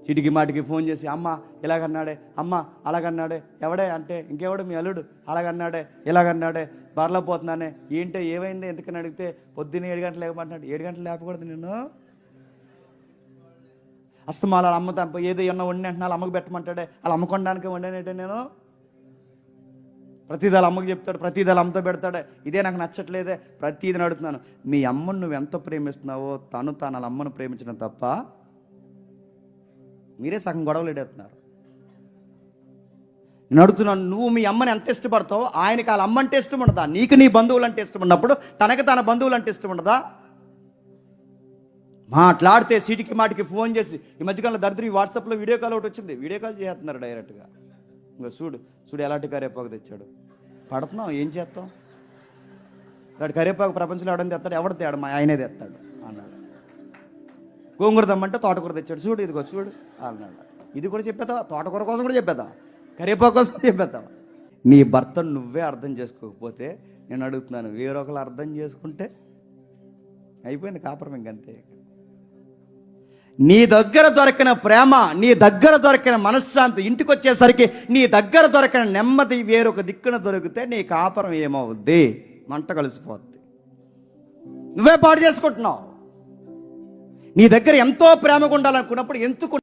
చీటికి మాటికి ఫోన్ చేసి అమ్మ ఇలాగన్నాడే, అమ్మ అలాగన్నాడే, ఎవడే అంటే ఇంకెవడు మీ అల్లుడు అలాగన్నాడే ఇలాగన్నాడే, బర్లో పోతున్నానే, ఏంటో ఏమైంది ఎందుకని అడిగితే పొద్దున్న 7 గంటలు లేకపోతున్నాడు. 7 గంటలు లేపకూడదు నిన్ను. అస్తమాల అమ్మ ఏదో ఏమన్నా వండి అంటే వాళ్ళ అమ్మకు పెట్టమంటాడే, అలా అమ్మకొనడానికి వండానంటే నేను ప్రతిదీ వాళ్ళ అమ్మకి చెప్తాడు, ప్రతిదీ వాళ్ళ అమ్మతో పెడతాడే. ఇదే నాకు నచ్చట్లేదే, ప్రతిదీ అడుగుతున్నాను. మీ అమ్మను నువ్వు ఎంత ప్రేమిస్తున్నావో తను వాళ్ళ అమ్మను ప్రేమించడం తప్ప మీరే సగం గొడవలు ఎడేస్తున్నారు. నేను అడుగుతున్నాను, నువ్వు మీ అమ్మని ఎంత ఇష్టపడతావో ఆయనకి వాళ్ళ అమ్మ అంటే ఇష్టం ఉండదా? నీకు నీ బంధువులు అంటే ఇష్టం ఉన్నప్పుడు తనకి తన బంధువులు అంటే ఇష్టం ఉండదా? మాట్లాడితే సీటికి మాటికి ఫోన్ చేసి, ఈ మధ్యకాలంలో దరిద్రం ఈ వాట్సాప్లో వీడియో కాల్ ఒకటి వచ్చింది, వీడియో కాల్ చేస్తున్నారు డైరెక్ట్గా. ఇంకా చూడు ఎలాంటి కరివేపాకు తెచ్చాడు, పడుతున్నాం ఏం చేస్తాం. ఇలాంటి కరివేపాకు ప్రపంచంలో ఎవడని తెస్తాడు, ఎవడు తేడు, మా ఆయనే తెస్తాడు అన్నాడు. గోంగూర దమ్మంటే తోటకూర తెచ్చాడు, ఇదిగో చూడు అన్నాడు. ఇది కూడా చెప్పేద్దావా? తోటకూర కోసం కూడా చెప్పేద్దావా? కరివేపాకు కోసం చెప్పేద్దావా? నీ భర్తను నువ్వే అర్థం చేసుకోకపోతే నేను అడుగుతున్నాను, వేరొకరు అర్థం చేసుకుంటే అయిపోయింది కాపురం ఇంకంతే. నీ దగ్గర దొరికిన ప్రేమ, నీ దగ్గర దొరికిన మనశ్శాంతి, ఇంటికి వచ్చేసరికి నీ దగ్గర దొరికిన నెమ్మది వేరొక దిక్కున దొరికితే నీ కాపురం ఏమవుద్ది? మంట కలిసిపోద్ది. నువ్వే పాడు చేసుకుంటున్నావు. నీ దగ్గర ఎంతో ప్రేమగా ఉండాలనుకున్నప్పుడు ఎందుకు